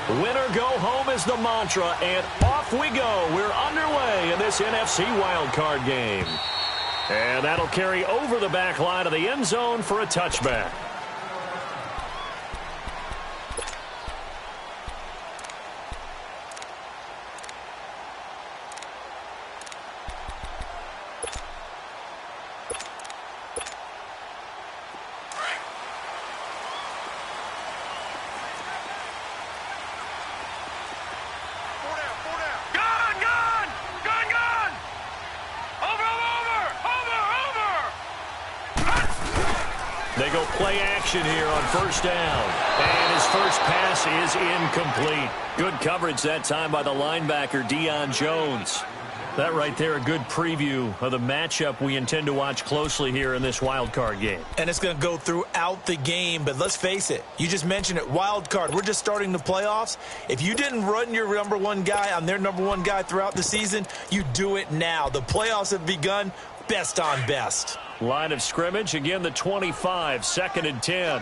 Winner go home is the mantra, and off we go. We're underway in this NFC wildcard game. And that'll carry over the back line of the end zone for a touchback. They go play action here on first down. And his first pass is incomplete. Good coverage that time by the linebacker, Deion Jones. That right there, a good preview of the matchup we intend to watch closely here in this wild card game. And it's going to go throughout the game, but let's face it, you just mentioned it, wild card. We're just starting the playoffs. If you didn't run your number one guy on their number one guy throughout the season, you do it now. The playoffs have begun, best on best. Line of scrimmage, again the 25, 2nd and 10.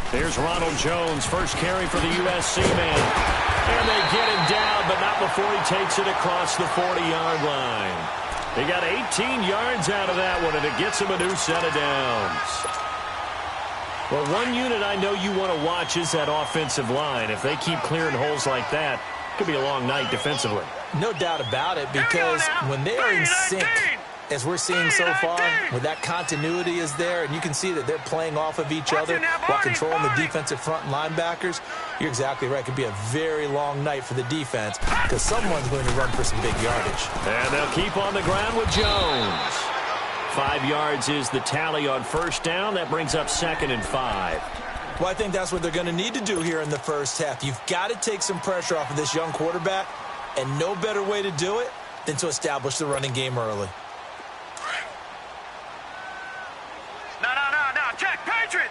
Here's Ronald Jones, first carry for the USC man. And they get him down, but not before he takes it across the 40-yard line. They got 18 yards out of that one, and it gets him a new set of downs. Well, one unit I know you want to watch is that offensive line. If they keep clearing holes like that, it could be a long night defensively. No doubt about it, because when they are in sync, as we're seeing so far, when that continuity is there, and you can see that they're playing off of each other while controlling the defensive front and linebackers, you're exactly right. It could be a very long night for the defense because someone's going to run for some big yardage. And they'll keep on the ground with Jones. 5 yards is the tally on first down. That brings up 2nd and 5. Well, I think that's what they're going to need to do here in the first half. You've got to take some pressure off of this young quarterback, and no better way to do it than to establish the running game early. No. Check. Patriot.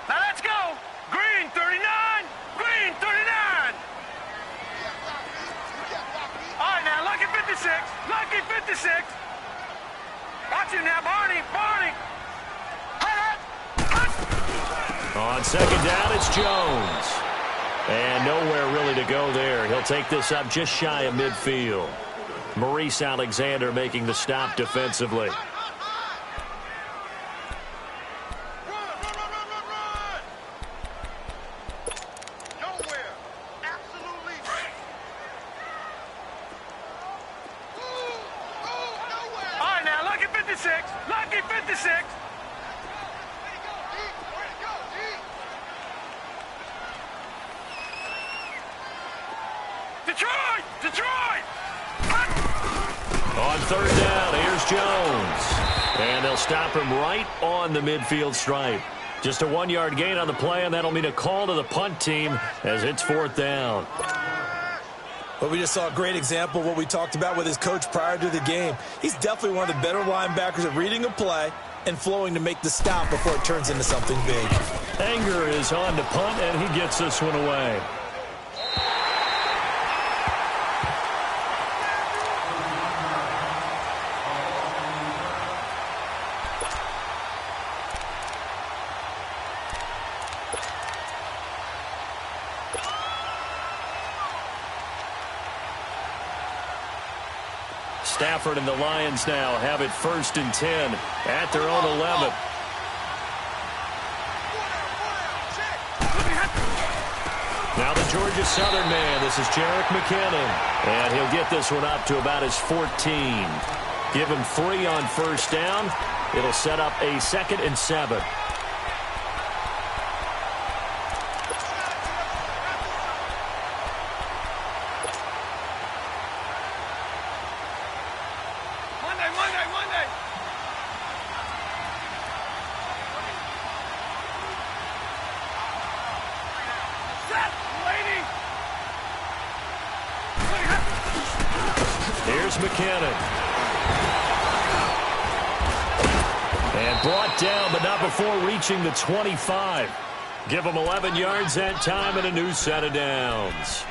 Now let's go. Green 39. Green 39. All right, now lucky 56. Lucky 56. Watch him now, Barney. On second down, it's Jones. And nowhere really to go there. He'll take this up just shy of midfield. Maurice Alexander making the stop defensively. Lucky 56. Detroit! On third down, here's Jones. And they'll stop him right on the midfield stripe. Just a 1-yard gain on the play, and that'll mean a call to the punt team as it's 4th down. But we just saw a great example of what we talked about with his coach prior to the game. He's definitely one of the better linebackers at reading a play and flowing to make the stop before it turns into something big. Anger is on to punt, and he gets this one away. Stafford and the Lions now have it 1st and 10 at their own 11. Now the Georgia Southern man. This is Jerick McKinnon. And he'll get this one up to about his 14. Give him 3 on first down. It'll set up a 2nd and 7. Monday. Set, lady. Here's McKinnon. And brought down, but not before reaching the 25. Give him 11 yards that time and a new set of downs.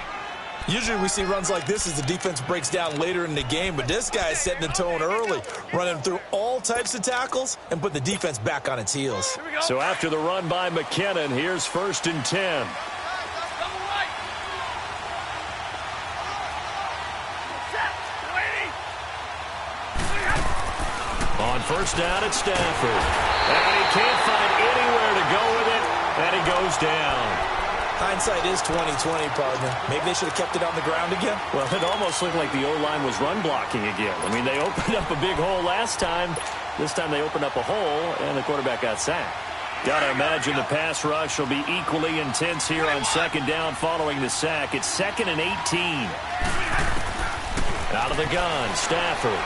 Usually we see runs like this as the defense breaks down later in the game, but this guy is setting the tone early, running through all types of tackles and put the defense back on its heels. So after the run by McKinnon, here's 1st and 10. On 1st down, it's Stafford. And he can't find anywhere to go with it, and he goes down. Hindsight is 20/20, partner. Maybe they should have kept it on the ground again. Well, it almost looked like the O-line was run blocking again. I mean, they opened up a big hole last time. This time they opened up a hole, and the quarterback got sacked. Got to imagine the pass rush will be equally intense here on 2nd down following the sack. It's 2nd and 18. Out of the gun, Stafford.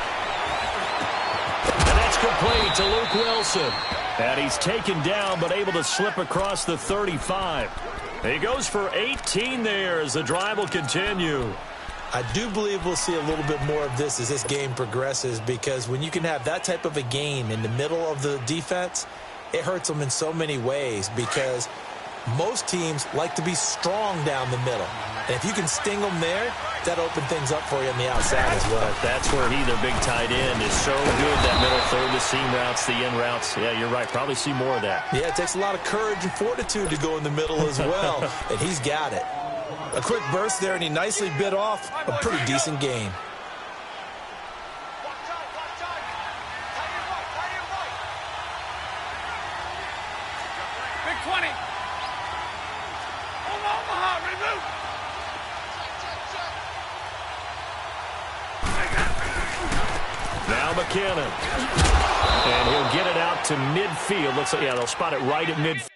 And that's complete to Luke Wilson. And he's taken down, but able to slip across the 35. He goes for 18 there as the drive will continue. I do believe we'll see a little bit more of this as this game progresses, because when you can have that type of a game in the middle of the defense, it hurts them in so many ways, because most teams like to be strong down the middle. And if you can sting them there, that opens things up for you on the outside as well. That's where their big tight end, is so good, that middle third, the seam routes, the in routes. Yeah, you're right. Probably see more of that. Yeah, it takes a lot of courage and fortitude to go in the middle as well, and he's got it. A quick burst there, and he nicely bit off a pretty decent gain. Big 20. Omaha, remove. Now McKinnon. And he'll get it out to midfield. Looks like, yeah, they'll spot it right at midfield.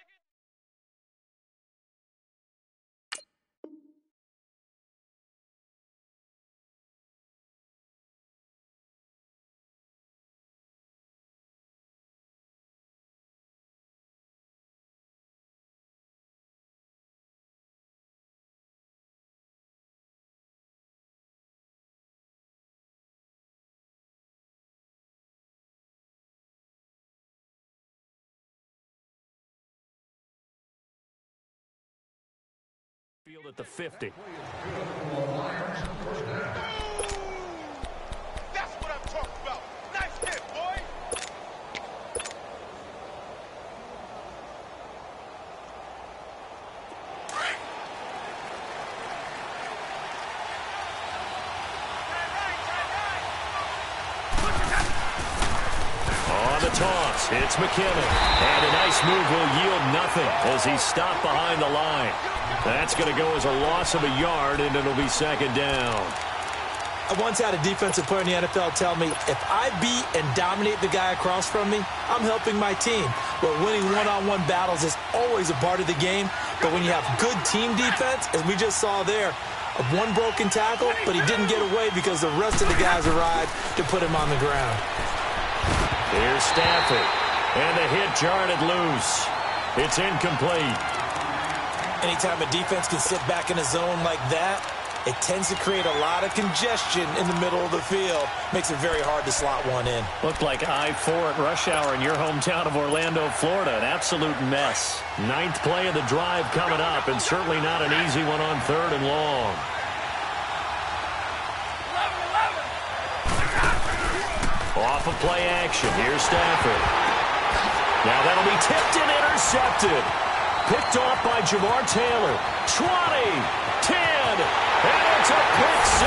Field at the 50. That's what I'm talking about. Nice hit, boy. On the toss, it's McKinnon. And a nice move will yield nothing as he's stopped behind the line. That's going to go as a loss of a yard, and it'll be 2nd down. I once had a defensive player in the NFL tell me, if I beat and dominate the guy across from me, I'm helping my team. But winning one-on-one battles is always a part of the game. But when you have good team defense, as we just saw there, one broken tackle, but he didn't get away because the rest of the guys arrived to put him on the ground. Here's Stafford, and the hit jarred it loose. It's incomplete. Anytime a defense can sit back in a zone like that, it tends to create a lot of congestion in the middle of the field. Makes it very hard to slot one in. Looked like I-4 at rush hour in your hometown of Orlando, Florida. An absolute mess. 9th play of the drive coming up, and certainly not an easy one on 3rd and long. 11. Off of play action. Here's Stafford. Now that'll be tipped and intercepted. Picked off by Jamar Taylor. 20, 10, and it's a pick 6.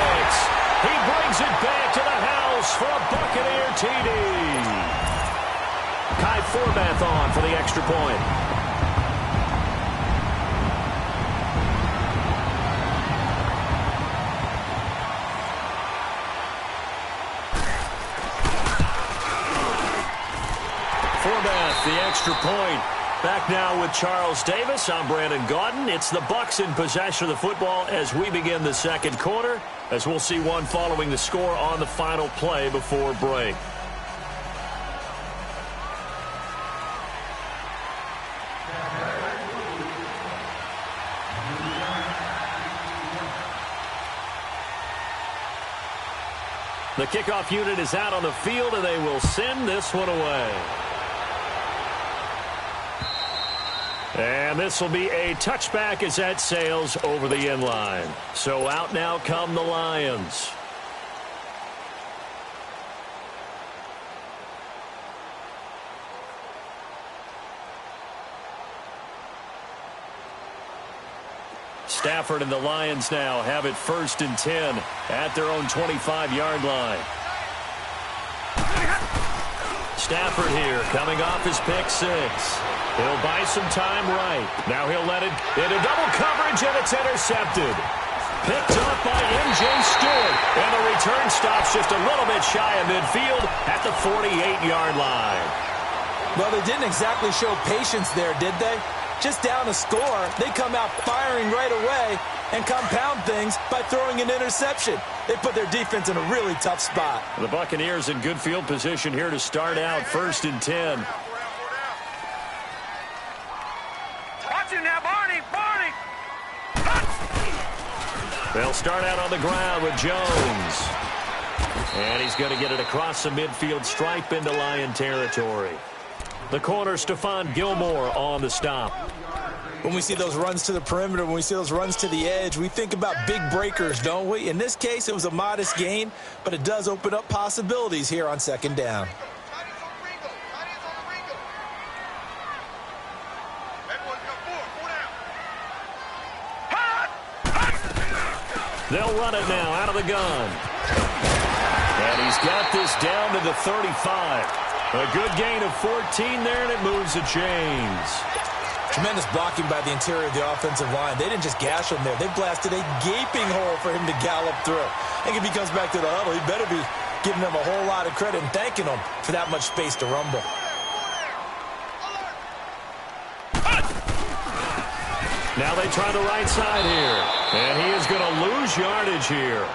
He brings it back to the house for a Buccaneer TD. Kai Forbath on for the extra point. Forbath, the extra point. Back now with Charles Davis. I'm Brandon Gaudin. It's the Bucs in possession of the football as we begin the 2nd quarter, as we'll see one following the score on the final play before break. The kickoff unit is out on the field, and they will send this one away. And this will be a touchback as that sails over the end line. So out now come the Lions. Stafford and the Lions now have it 1st and 10 at their own 25-yard line. Stafford here coming off his pick 6. He'll buy some time right. Now he'll let it into double coverage, and it's intercepted. Picked up by M.J. Stewart. And the return stops just a little bit shy of midfield at the 48-yard line. Well, they didn't exactly show patience there, did they? Just down a score, they come out firing right away and compound things by throwing an interception. They put their defense in a really tough spot. The Buccaneers in good field position here to start out 1st and 10. Watch it now, Barney. They'll start out on the ground with Jones. And he's going to get it across the midfield stripe into Lion territory. The corner, Stephon Gilmore, on the stop. When we see those runs to the perimeter, when we see those runs to the edge, we think about big breakers, don't we? In this case, it was a modest gain, but it does open up possibilities here on 2nd down. They'll run it now out of the gun. And he's got this down to the 35. A good gain of 14 there, and it moves the chains. Tremendous blocking by the interior of the offensive line. They didn't just gash him there. They blasted a gaping hole for him to gallop through. I think if he comes back to the huddle, he better be giving them a whole lot of credit and thanking them for that much space to rumble. Now they try the right side here. And he is going to lose yardage here.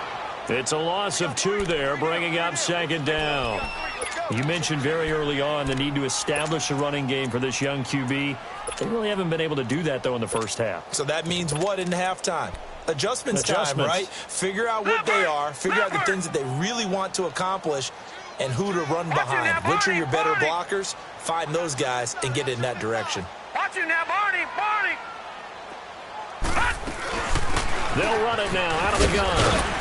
It's a loss of 2 there, bringing up 2nd down. You mentioned very early on the need to establish a running game for this young QB. They really haven't been able to do that, though, in the first half. So that means what in halftime? Adjustments time, right? Figure out what they are, figure out the things that they really want to accomplish, and who to run behind. Which are your better blockers? Find those guys and get in that direction. Watch it now, Barney. They'll run it now out of the gun.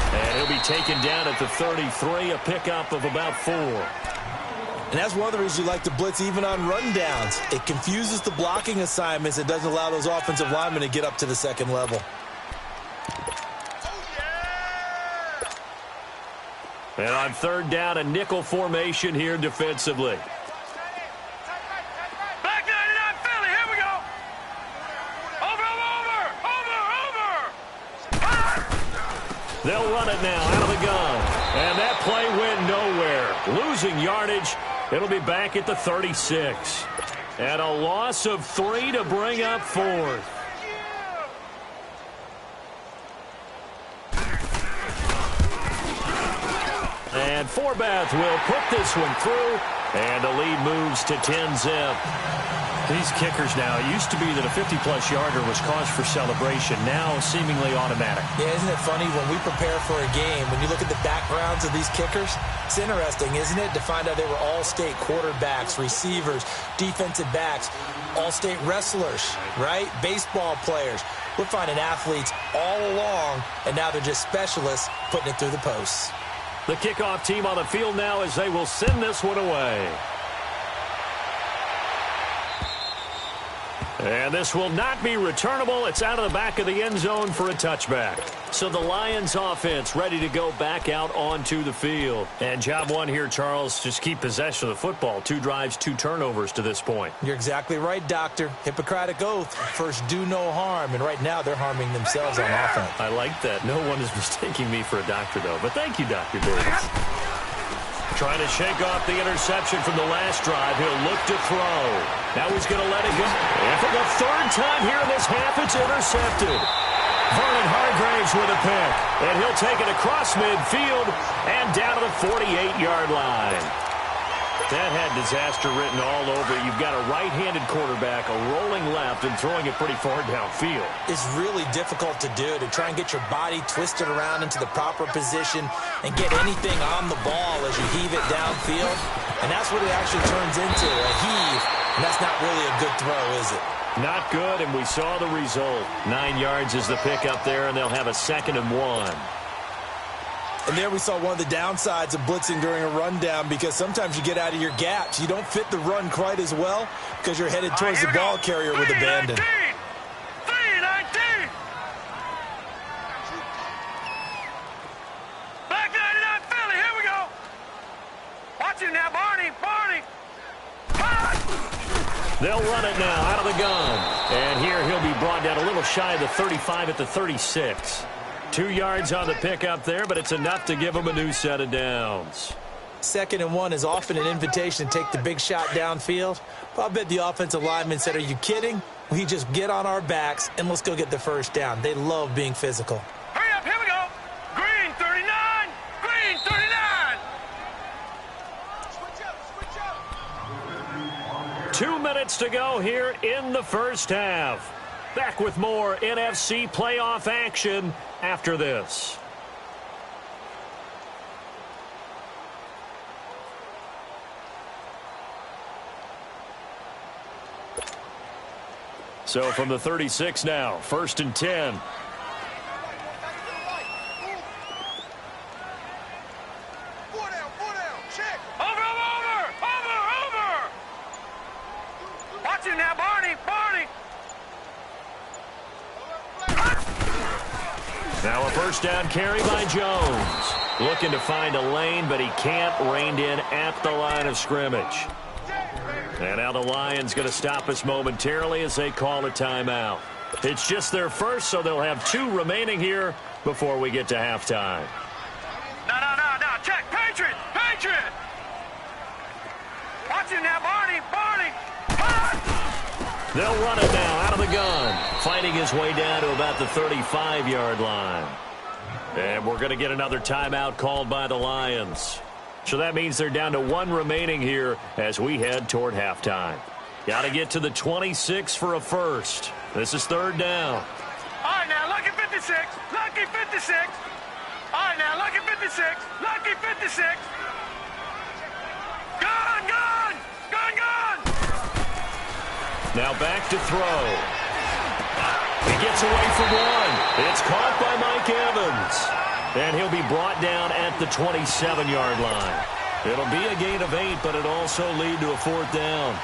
And he'll be taken down at the 33, a pickup of about 4. And that's one of the reasons you like to blitz even on rundowns. It confuses the blocking assignments. It doesn't allow those offensive linemen to get up to the 2nd level. And on 3rd down, a nickel formation here defensively. Back 99, Philly, here we go. Over. They'll run it now out of the gun. And that play went nowhere. Losing yardage. It'll be back at the 36. And a loss of 3 to bring up 4th. And Forbath will put this one through. And the lead moves to 10-zip. These kickers now, it used to be that a 50-plus yarder was cause for celebration. Now seemingly automatic. Yeah, isn't it funny when we prepare for a game, when you look at the backgrounds of these kickers, it's interesting, isn't it, to find out they were all-state quarterbacks, receivers, defensive backs, all-state wrestlers, right? Baseball players. We're finding athletes all along, and now they're just specialists putting it through the posts. The kickoff team on the field now as they will send this one away. And this will not be returnable. It's out of the back of the end zone for a touchback. So the Lions offense ready to go back out onto the field. And job one here, Charles, just keep possession of the football. 2 drives, 2 turnovers to this point. You're exactly right, Doctor. Hippocratic oath. First, do no harm. And right now, they're harming themselves on offense. I like that. No one is mistaking me for a doctor, though. But thank you, Dr. Davis. Trying to shake off the interception from the last drive. He'll look to throw. Now he's going to let it go. And for the 3rd time here in this half, it's intercepted. Vernon Hargraves with a pick. And he'll take it across midfield and down to the 48-yard line. That had disaster written all over it. You've got a right-handed quarterback, a rolling left, and throwing it pretty far downfield. It's really difficult to do, to try and get your body twisted around into the proper position and get anything on the ball as you heave it downfield. And that's what it actually turns into, a heave. And that's not really a good throw, is it? Not good, and we saw the result. 9 yards is the pickup there, and they'll have a 2nd and 1. And there we saw one of the downsides of blitzing during a rundown, because sometimes you get out of your gaps. You don't fit the run quite as well because you're headed towards the ball carrier with abandon. 3-19. Back 99 Philly, here we go. Watch it now, Barney. They'll run it now out of the gun. And here he'll be brought down a little shy of the 35 at the 36. 2 yards on the pickup there, but it's enough to give him a new set of downs. 2nd and 1 is often an invitation to take the big shot downfield. But I bet the offensive lineman said, are you kidding? We just get on our backs and let's go get the first down. They love being physical. Hurry up, here we go. Green 39. Green 39. Switch up. 2 minutes to go here in the first half. Back with more NFC playoff action after this. So from the 36 now, 1st and 10. Over. Watch it now, Barney. Now a first down carry by Jones. Looking to find a lane, but he can't. Reined in at the line of scrimmage. And now the Lions going to stop us momentarily as they call a timeout. It's just their first, so they'll have 2 remaining here before we get to halftime. No. Check. Patriot. Watch it now, Barney. They'll run it now out of the gun. Fighting his way down to about the 35-yard line. And we're going to get another timeout called by the Lions. So that means they're down to 1 remaining here as we head toward halftime. Got to get to the 26 for a first. This is 3rd down. All right, now, lucky 56. Lucky 56. All right, now, lucky 56. Lucky 56. Gun. Now back to throw. He gets away from 1. It's caught by Mike Evans. And he'll be brought down at the 27-yard line. It'll be a gain of 8, but it'll also lead to a 4th down.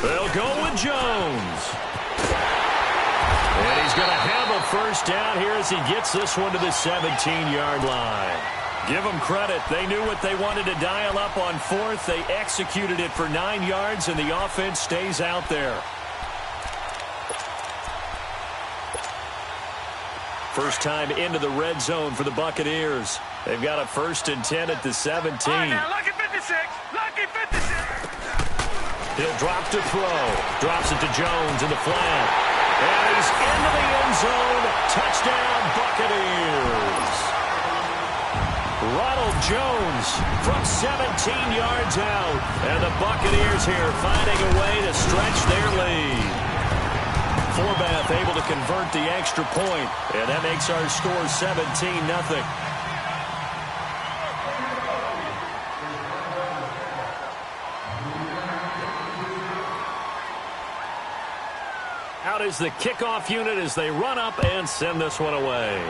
They'll go with Jones. And he's going to have a first down here as he gets this one to the 17-yard line. Give them credit. They knew what they wanted to dial up on 4th. They executed it for 9 yards, and the offense stays out there. First time into the red zone for the Buccaneers. They've got a 1st and 10 at the 17. All right, now, lucky 56. Lucky 56. He'll drop to throw. Drops it to Jones in the flat. And he's into the end zone. Touchdown, Buccaneers. Ronald Jones from 17 yards out. And the Buccaneers here finding a way to stretch their lead. Forbath able to convert the extra point. And that makes our score 17-0. Out is the kickoff unit as they run up and send this one away.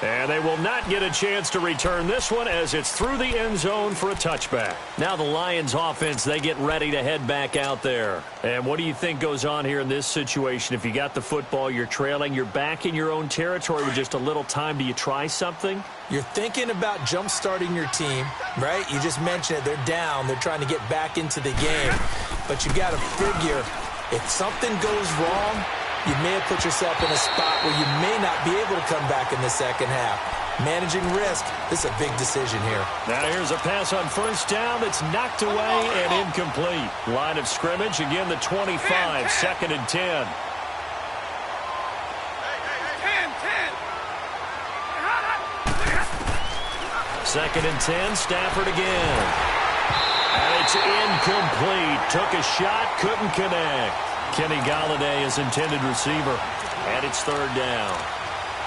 And they will not get a chance to return this one as it's through the end zone for a touchback. Now the Lions offense, they get ready to head back out there. And what do you think goes on here in this situation? If you got the football, you're trailing, you're back in your own territory with just a little time. Do you try something? You're thinking about jump-starting your team, right? You just mentioned it. They're down. They're trying to get back into the game. But you got to figure if something goes wrong, you may have put yourself in a spot where you may not be able to come back in the second half. Managing risk. This is a big decision here. Now here's a pass on first down that's knocked away and incomplete. Line of scrimmage, again the 25, 2nd and 10. 2nd and 10, Stafford again. And it's incomplete. Took a shot, couldn't connect. Kenny Golladay is intended receiver. And it's 3rd down.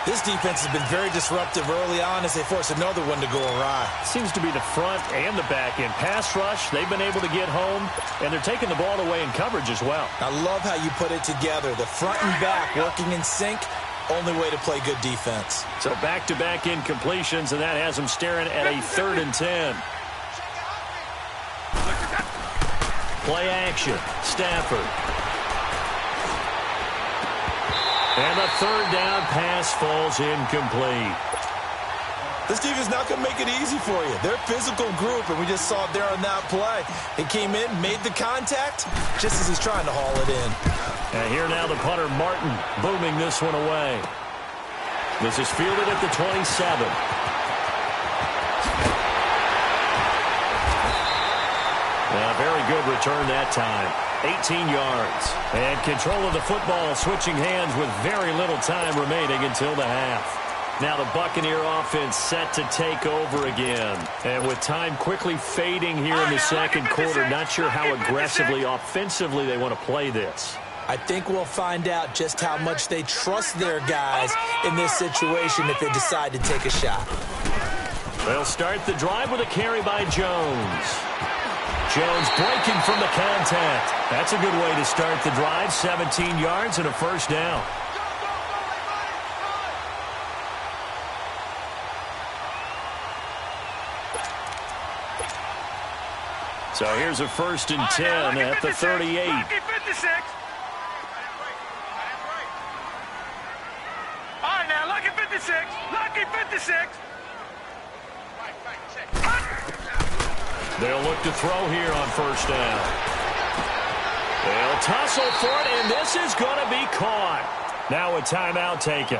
This defense has been very disruptive early on as they force another one to go awry. Seems to be the front and the back end. Pass rush, they've been able to get home, and they're taking the ball away in coverage as well. I love how you put it together. The front and back working in sync, only way to play good defense. So back-to-back incompletions, and that has them staring at a 3rd and 10. Play action, Stafford. And the 3rd down pass falls incomplete. This defense is not going to make it easy for you. They're a physical group, and we just saw it there on that play. He came in, made the contact, just as he's trying to haul it in. And here now the punter, Martin, booming this one away. This is fielded at the 27. A very good return that time. 18 yards. And control of the football switching hands with very little time remaining until the half. Now the Buccaneer offense set to take over again. And with time quickly fading here in the second quarter, not sure how aggressively, offensively they want to play this. I think we'll find out just how much they trust their guys in this situation if they decide to take a shot. They'll start the drive with a carry by Jones. Jones breaking from the contact. That's a good way to start the drive. 17 yards and a 1st down. So here's a 1st and 10 at the 38. Lucky 56. All right, now, lucky 56. Lucky 56. They'll look to throw here on 1st down. They'll tussle for it, and this is going to be caught. Now a timeout taken.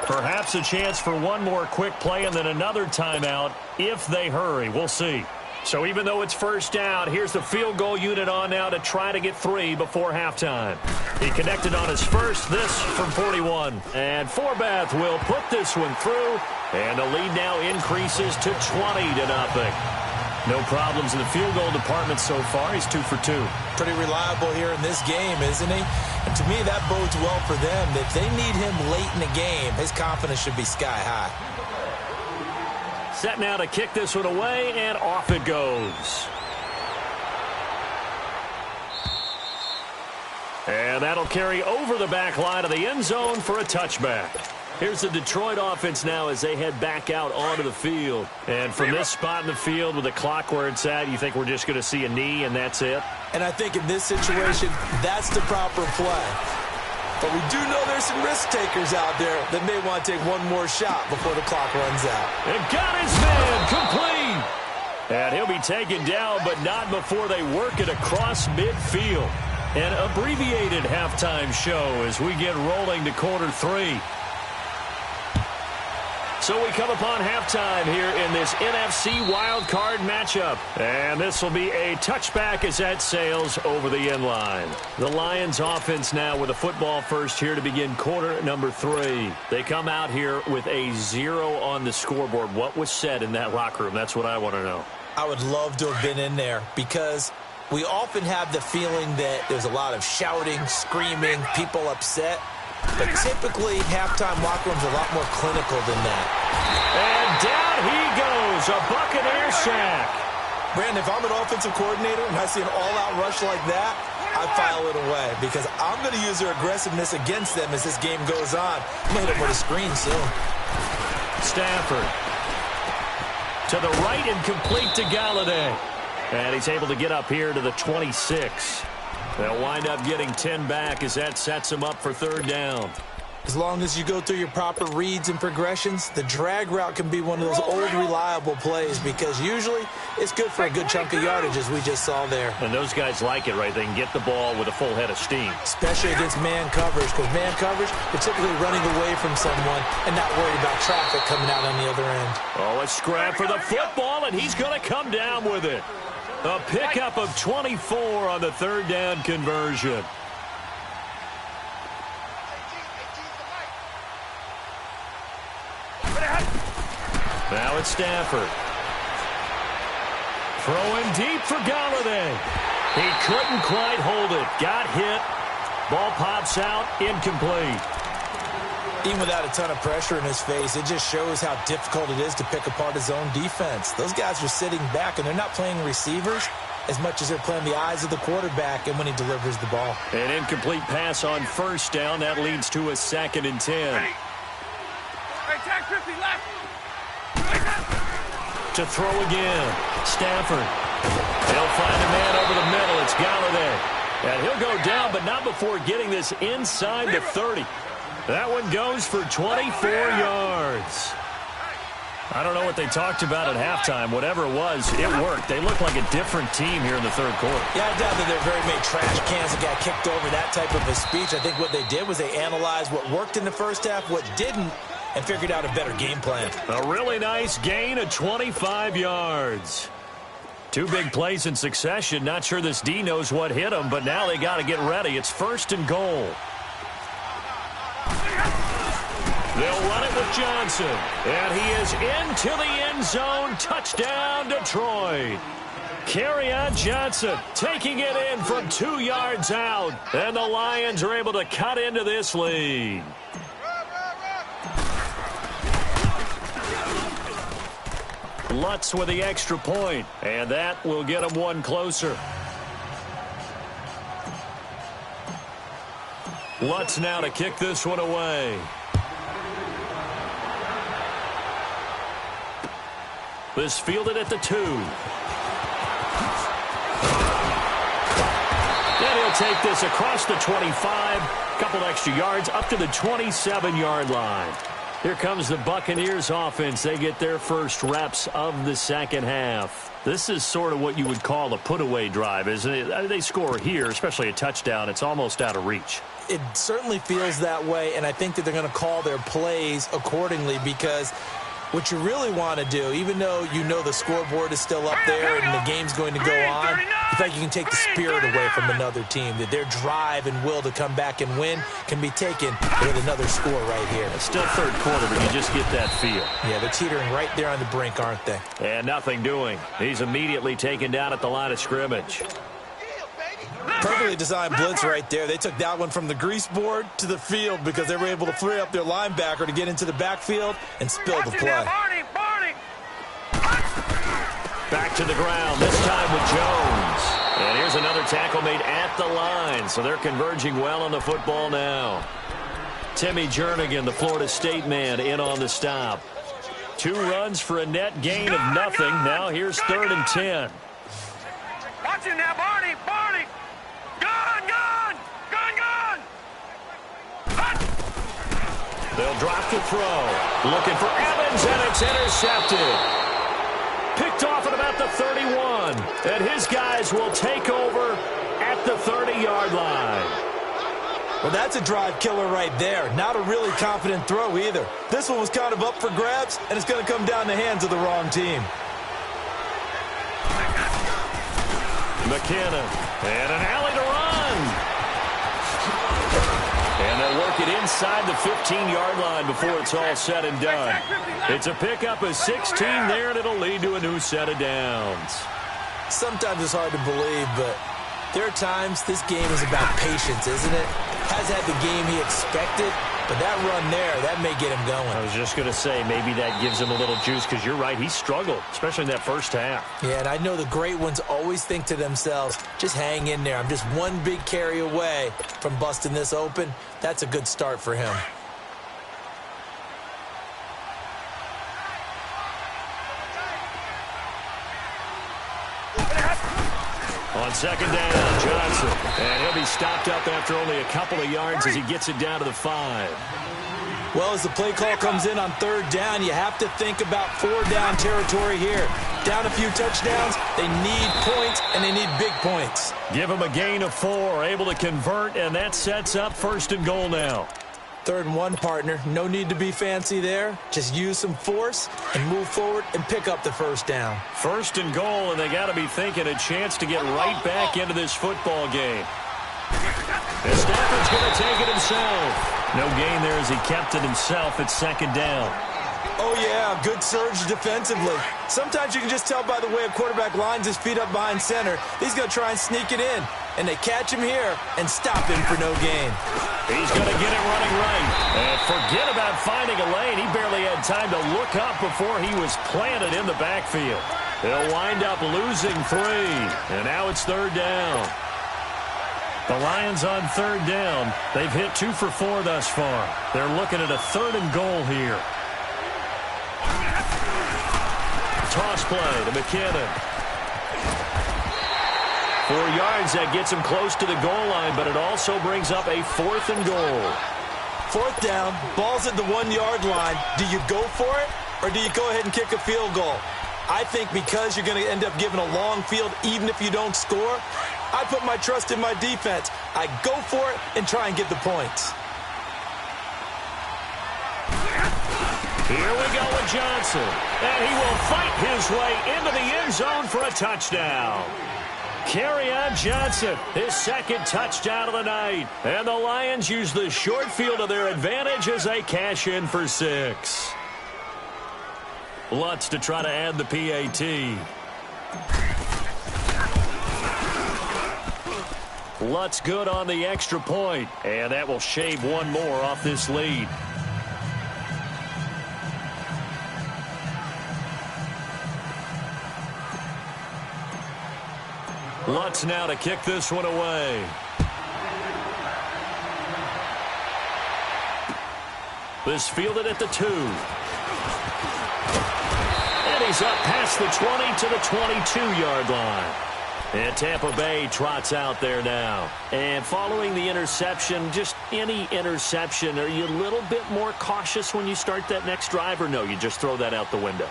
Perhaps a chance for one more quick play and then another timeout if they hurry. We'll see. So even though it's 1st down, here's the field goal unit on now to try to get 3 before halftime. He connected on his first, this from 41. And Forbath will put this one through, and the lead now increases to 20-0. No problems in the field goal department so far. He's 2 for 2. Pretty reliable here in this game, isn't he? And to me, that bodes well for them. If they need him late in the game, his confidence should be sky high. Set now to kick this one away, and off it goes. And that'll carry over the back line of the end zone for a touchback. Here's the Detroit offense now as they head back out onto the field. And from this spot in the field with the clock where it's at, you think we're just going to see a knee and that's it? And I think in this situation, that's the proper play. But we do know there's some risk takers out there that may want to take one more shot before the clock runs out. And got his man complete. And he'll be taken down, but not before they work it across midfield. An abbreviated halftime show as we get rolling to quarter 3. So we come upon halftime here in this NFC wildcard matchup. And this will be a touchback as that sails over the end line. The Lions offense now with a football first here to begin quarter number 3. They come out here with a 0 on the scoreboard. What was said in that locker room? That's what I want to know. I would love to have been in there because we often have the feeling that there's a lot of shouting, screaming, people upset. But typically, halftime locker rooms are a lot more clinical than that. And down he goes, a Buccaneer sack. Brandon, if I'm an offensive coordinator and I see an all-out rush like that, I file it away because I'm going to use their aggressiveness against them as this game goes on. I'm going to hit them with a screen soon. Stafford to the right and complete to Golladay. And he's able to get up here to the 26. They'll wind up getting 10 back as that sets him up for 3rd down. As long as you go through your proper reads and progressions, the drag route can be one of those old reliable plays because usually it's good for a good chunk of yardage, as we just saw there. And those guys like it, right? They can get the ball with a full head of steam. Especially against man coverage, because man coverage, they're typically running away from someone and not worried about traffic coming out on the other end. Oh, a scrap for the football, and he's going to come down with it. A pickup of 24 on the third down conversion. Now it's Stafford. Throwing deep for Galladay. He couldn't quite hold it. Got hit. Ball pops out. Incomplete. Even without a ton of pressure in his face, it just shows how difficult it is to pick apart his own defense. Those guys are sitting back, and they're not playing receivers as much as they're playing the eyes of the quarterback and when he delivers the ball. An incomplete pass on first down. That leads to a 2nd and 10. Hey, tag 50 left. To throw again. Stafford. He'll find a man over the middle. It's Galladay. And he'll go down, but not before getting this inside the 30. That one goes for 24 yards. I don't know what they talked about at halftime. Whatever it was, it worked. They look like a different team here in the third quarter. Yeah, I doubt that they're very many trash cans that got kicked over, that type of a speech. I think what they did was they analyzed what worked in the first half, what didn't, and figured out a better game plan. A really nice gain of 25 yards. 2 big plays in succession. Not sure this D knows what hit him, but now they got to get ready. It's 1st and goal. They'll run it with Johnson. And he is into the end zone. Touchdown, Detroit. Kerryon Johnson taking it in from 2 yards out. And the Lions are able to cut into this lead. Lutz with the extra point, and that will get him one closer. Lutz now to kick this one away. This fielded at the 2. And he'll take this across the 25, couple extra yards up to the 27-yard line. Here comes the Buccaneers offense. They get their first reps of the second half. This is sort of what you would call a put-away drive, isn't it? They score here, especially a touchdown. It's almost out of reach. It certainly feels that way, and I think that they're going to call their plays accordingly because what you really want to do, even though you know the scoreboard is still up there and the game's going to go on, you think you can take the spirit away from another team, that their drive and will to come back and win can be taken with another score right here. It's still third quarter, but you just get that feel. Yeah, they're teetering right there on the brink, aren't they? And nothing doing. He's immediately taken down at the line of scrimmage. Perfectly designed blitz right there. They took that one from the grease board to the field because they were able to free up their linebacker to get into the backfield and spill the play. Back to the ground, this time with Jones. And here's another tackle made at the line, so they're converging well on the football now. Timmy Jernigan, the Florida State man, in on the stop. 2 runs for a net gain of nothing. Now here's 3rd and 10. Watch it now, Barney, Barney. Gun, gun, gun, gun. They'll drop the throw. Looking for Evans, and it's intercepted. Picked off at about the 31. And his guys will take over at the 30-yard line. Well, that's a drive killer right there. Not a really confident throw either. This one was kind of up for grabs, and it's going to come down the hands of the wrong team. McKinnon, and an alley to run. And they'll work it inside the 15-yard line before it's all said and done. It's a pickup of 16 there, and it'll lead to a new set of downs. Sometimes it's hard to believe, but there are times this game is about patience, isn't it? Has had the game he expected, but that run there, that may get him going. I was just going to say, maybe that gives him a little juice, because you're right, he struggled, especially in that first half. Yeah, and I know the great ones always think to themselves, just hang in there. I'm just one big carry away from busting this open. That's a good start for him. On On second down, Johnson. And he'll be stopped up after only a couple of yards as he gets it down to the 5. Well, as the play call comes in on third down, you have to think about 4-down territory here. Down a few touchdowns, they need points, and they need big points. Give them a gain of 4, able to convert, and that sets up 1st and goal now. 3rd and 1, partner. No need to be fancy there. Just use some force and move forward and pick up the 1st down. 1st and goal, and they got to be thinking a chance to get right back into this football game. And Stafford's going to take it himself. No gain there as he kept it himself at 2nd down. Oh, yeah, good surge defensively. Sometimes you can just tell by the way a quarterback lines his feet up behind center. He's going to try and sneak it in. And they catch him here and stop him for no gain. He's going to get it running right. And forget about finding a lane. He barely had time to look up before he was planted in the backfield. He'll wind up losing 3. And now it's 3rd down. The Lions on 3rd down. They've hit 2 for 4 thus far. They're looking at a 3rd and goal here. Toss play to McKinnon. 4 yards, that gets him close to the goal line, but it also brings up a 4th and goal. 4th down, ball's at the 1-yard line. Do you go for it, or do you go ahead and kick a field goal? I think because you're going to end up giving a long field, even if you don't score, I put my trust in my defense. I go for it and try and get the points. Here we go with Johnson, and he will fight his way into the end zone for a touchdown. Kerryon Johnson, his 2nd touchdown of the night. And the Lions use the short field to their advantage as they cash in for 6. Lutz to try to add the PAT. Lutz good on the extra point, and that will shave 1 more off this lead. Lutz now to kick this one away. This fielded at the 2. And he's up past the 20 to the 22-yard line. And Tampa Bay trots out there now. And following the interception, just any interception, are you a little bit more cautious when you start that next drive, or no, you just throw that out the window?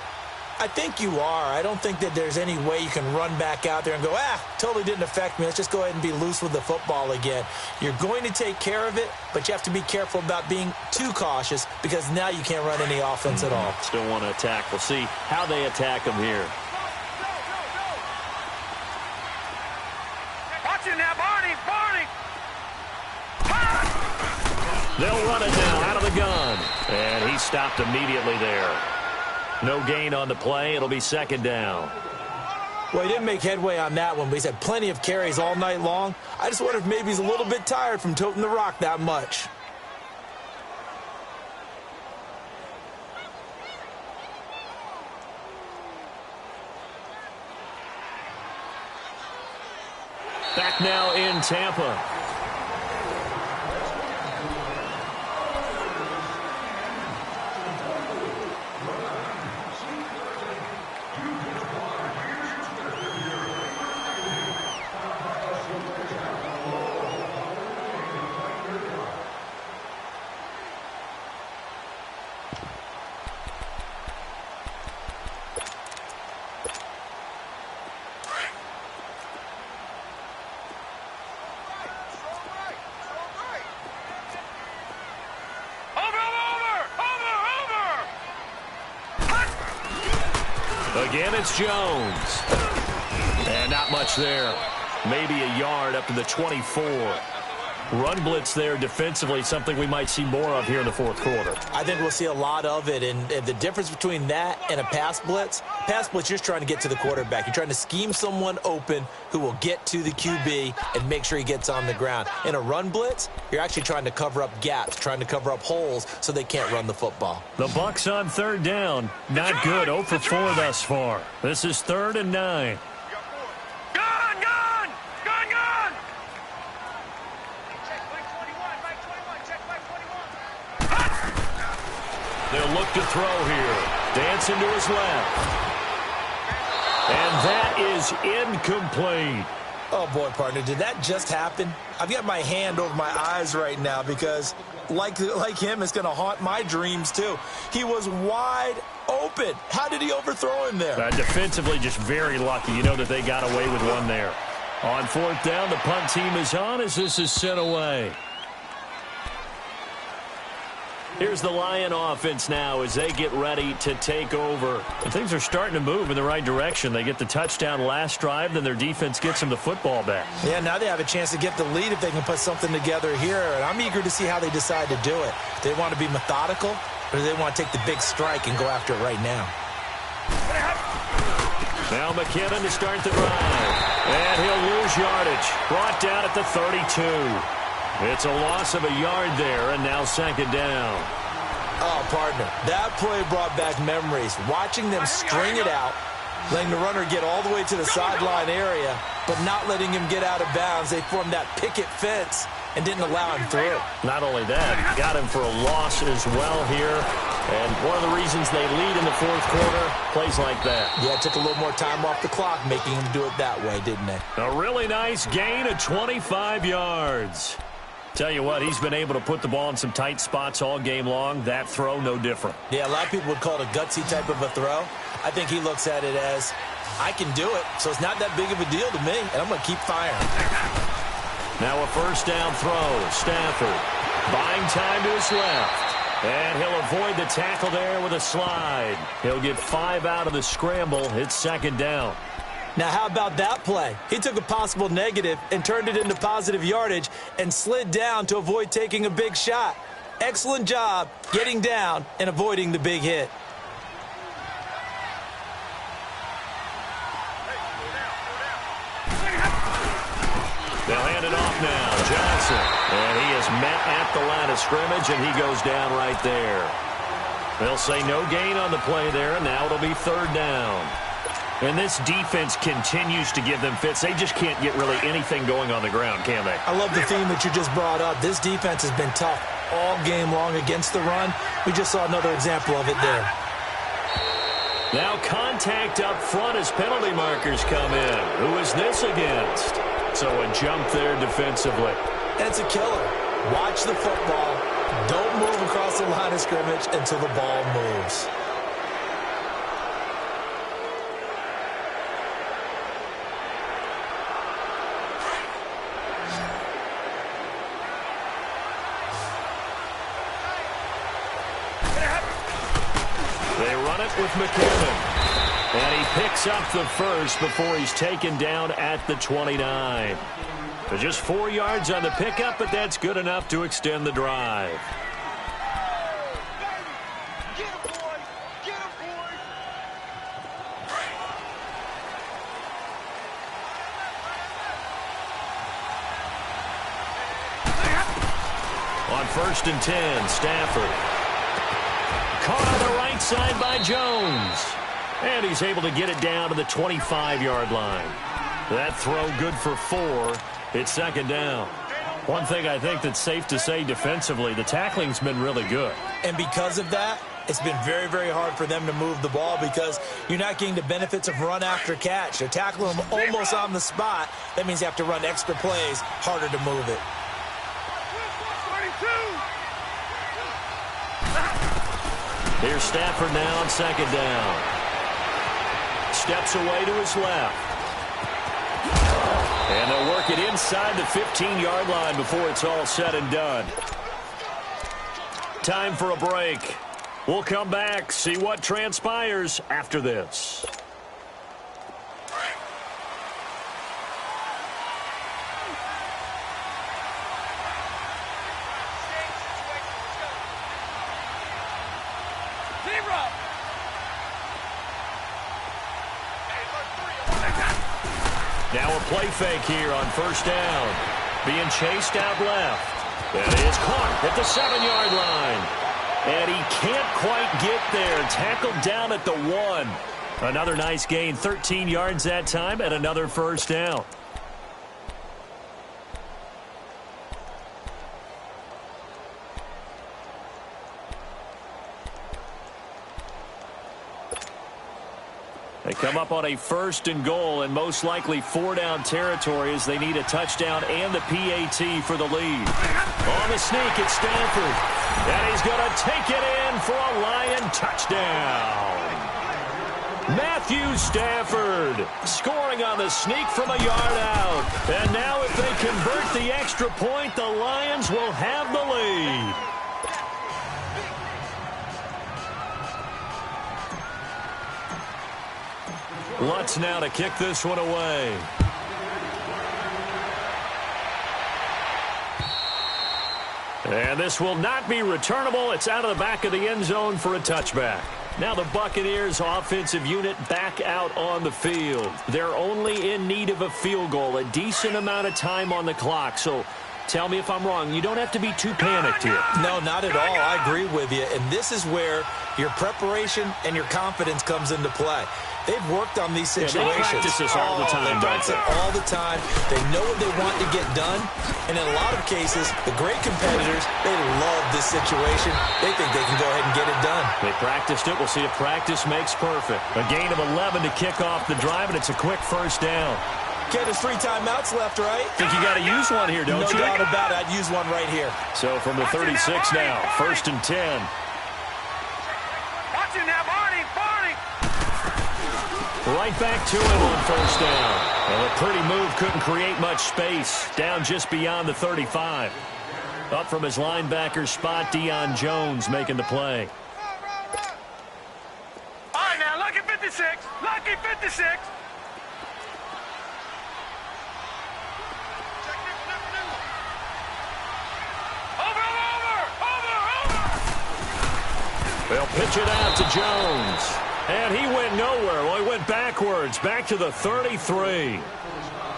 I think you are. I don't think that there's any way you can run back out there and go, totally didn't affect me. Let's just go ahead and be loose with the football again. You're going to take care of it, but you have to be careful about being too cautious because now you can't run any offense at all. Still want to attack. We'll see how they attack them here. Watch it now, Barney. They'll run it now out of the gun. And he stopped immediately there. No gain on the play. It'll be 2nd down. Well, he didn't make headway on that one, but he's had plenty of carries all night long. I just wonder if maybe he's a little bit tired from toting the rock that much. Back now in Tampa. Again, it's Jones. And not much there. Maybe a yard up to the 24. Run blitz there defensively, something we might see more of here in the 4th quarter. I think we'll see a lot of it, and the difference between that and a pass blitz, you're just trying to get to the quarterback. You're trying to scheme someone open who will get to the QB and make sure he gets on the ground. In a run blitz, you're actually trying to cover up gaps, trying to cover up holes so they can't run the football. The Bucs on 3rd down. Not good. 0 for 4 thus far. This is 3rd and 9. They'll look to throw here. Dancing to his left. And that is incomplete. Oh, boy, partner, did that just happen? I've got my hand over my eyes right now because, like him, it's going to haunt my dreams, too. He was wide open. How did he overthrow him there? Defensively, just very lucky. You know that they got away with one there. On fourth down, the punt team is on as this is sent away. Here's the Lion offense now as they get ready to take over. And things are starting to move in the right direction. They get the touchdown last drive, then their defense gets them the football back. Yeah, now they have a chance to get the lead if they can put something together here. And I'm eager to see how they decide to do it. Do they want to be methodical, or do they want to take the big strike and go after it right now? Now McKinnon to start the drive. And he'll lose yardage. Brought down at the 32. It's a loss of a yard there, and now second down. Oh, partner, that play brought back memories. Watching them string it out, letting the runner get all the way to the sideline area, but not letting him get out of bounds. They formed that picket fence and didn't allow him through. Not only that, got him for a loss as well here. And one of the reasons they lead in the fourth quarter, plays like that. Yeah, it took a little more time off the clock, making him do it that way, didn't they? A really nice gain of 25 yards. Tell you what, he's been able to put the ball in some tight spots all game long. That throw, no different. Yeah, a lot of people would call it a gutsy type of a throw. I think he looks at it as, I can do it, so it's not that big of a deal to me, and I'm going to keep firing. Now a first down throw. Stafford buying time to his left. And he'll avoid the tackle there with a slide. He'll get 5 out of the scramble. It's second down. Now, how about that play? He took a possible negative and turned it into positive yardage and slid down to avoid taking a big shot. Excellent job getting down and avoiding the big hit. They'll hand it off now. Johnson. And he is met at the line of scrimmage, and he goes down right there. They'll say no gain on the play there, and now it'll be third down. And this defense continues to give them fits. They just can't get really anything going on the ground, can they? I love the theme that you just brought up. This defense has been tough all game long against the run. We just saw another example of it there. Now contact up front as penalty markers come in. Who is this against? So a jump there defensively. And it's a killer. Watch the football. Don't move across the line of scrimmage until the ball moves. They run it with McKinnon. And he picks up the first before he's taken down at the 29. So just 4 yards on the pickup, but that's good enough to extend the drive. Get him, boy! Get him, boy! On 1st and 10, Stafford. Caught on the right side by Jones. And he's able to get it down to the 25-yard line. That throw good for 4. It's second down. One thing I think that's safe to say defensively, the tackling's been really good. And because of that, it's been very, very hard for them to move the ball because you're not getting the benefits of run after catch. They're tackling them almost on the spot. That means you have to run extra plays, harder to move it. 22! Here's Stafford now on second down. Steps away to his left. And they'll work it inside the 15-yard line before it's all said and done. Time for a break. We'll come back, see what transpires after this. Now a play fake here on first down. Being chased out left. That is caught at the 7-yard line. And he can't quite get there. Tackled down at the 1. Another nice gain. 13 yards that time and another first down. They come up on a 1st and goal and most likely 4-down territory as they need a touchdown and the PAT for the lead. On the sneak, it's Stafford. And he's going to take it in for a Lion touchdown. Matthew Stafford scoring on the sneak from a yard out. And now if they convert the extra point, the Lions will have the lead. Lutz now to kick this one away. And this will not be returnable. It's out of the back of the end zone for a touchback. Now the Buccaneers offensive unit back out on the field. They're only in need of a field goal, a decent amount of time on the clock. So tell me if I'm wrong. You don't have to be too panicked here. No, not at all. I agree with you. And this is where your preparation and your confidence comes into play. They've worked on these situations. Yeah, they practice this all the time. They practice it all the time. They know what they want to get done. And in a lot of cases, the great competitors, they love this situation. They think they can go ahead and get it done. They practiced it. We'll see if practice makes perfect. A gain of 11 to kick off the drive, and it's a quick 1st down. Okay, there's 3 timeouts left, right? Think you got to use one here, don't you? No doubt about it. I'd use one right here. So from the 36 now, 1st and 10. Watch it now, Barney. Right back to him on 1st down. Well, a pretty move, couldn't create much space. Down just beyond the 35. Up from his linebacker spot, Deion Jones making the play. All right, now, lucky 56. Lucky 56. They'll pitch it out to Jones. And he went nowhere. Well, he went backwards, back to the 33.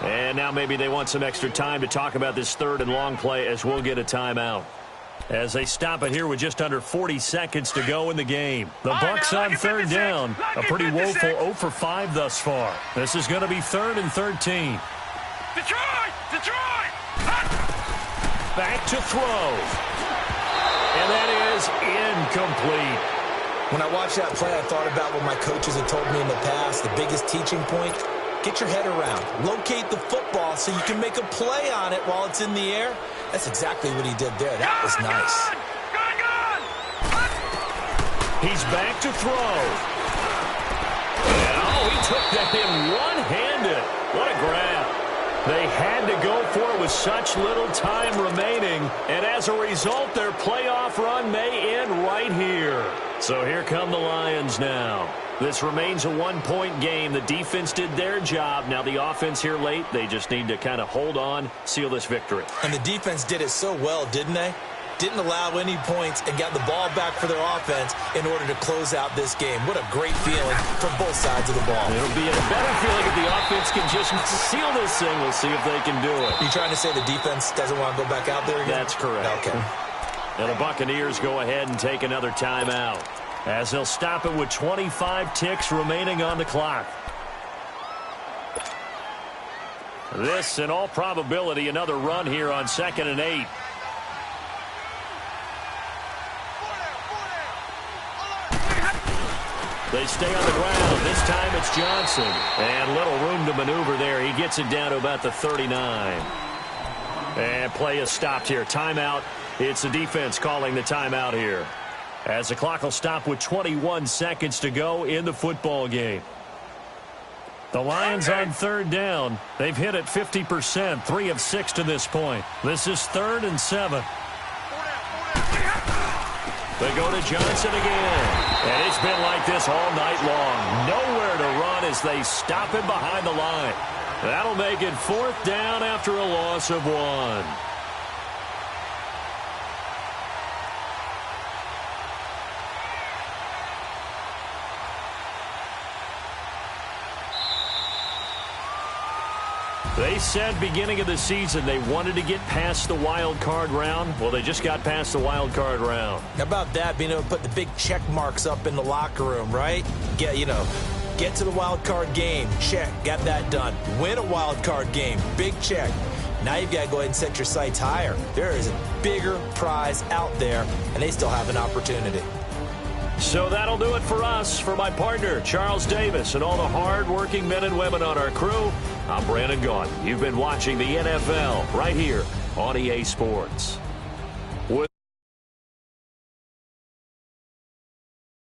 And now maybe they want some extra time to talk about this 3rd and long play as we'll get a timeout. As they stop it here with just under 40 seconds to go in the game. The Bucs on 3rd down. A pretty woeful 0 for 5 thus far. This is going to be 3rd and 13. Detroit! Back to throw. And that is incomplete. When I watched that play, I thought about what my coaches had told me in the past. The biggest teaching point, get your head around. Locate the football so you can make a play on it while it's in the air. That's exactly what he did there. That was nice. He's back to throw. And he took that in one-handed. What a grab. They had to go for it with such little time remaining. And as a result, their playoff run may end right here. So here come the Lions now. This remains a 1-point game. The defense did their job. Now the offense here late, they just need to kind of hold on, seal this victory. And the defense did it so well, didn't they? Didn't allow any points and got the ball back for their offense in order to close out this game. What a great feeling for both sides of the ball. It'll be a better feeling if the offense can just seal this thing. We'll see if they can do it. You trying to say the defense doesn't want to go back out there again? That's correct. Okay. And the Buccaneers go ahead and take another timeout as they'll stop it with 25 ticks remaining on the clock. This, in all probability, another run here on 2nd and 8. They stay on the ground. This time it's Johnson. And little room to maneuver there. He gets it down to about the 39. And play is stopped here. Timeout. It's the defense calling the timeout here. As the clock will stop with 21 seconds to go in the football game. The Lions on 3rd down. They've hit it 50%, 3 of 6 to this point. This is 3rd and 7. They go to Johnson again. And it's been like this all night long. Nowhere to run as they stop him behind the line. That'll make it 4th down after a loss of 1. They said beginning of the season they wanted to get past the wild card round. Well, they just got past the wild card round. How about that, being able to put the big check marks up in the locker room, right? Get to the wild card game. Check. Got that done. Win a wild card game. Big check. Now you've got to go ahead and set your sights higher. There is a bigger prize out there, and they still have an opportunity. So that'll do it for us. For my partner, Charles Davis, and all the hard-working men and women on our crew, I'm Brandon Gaudin. You've been watching the NFL right here on EA Sports.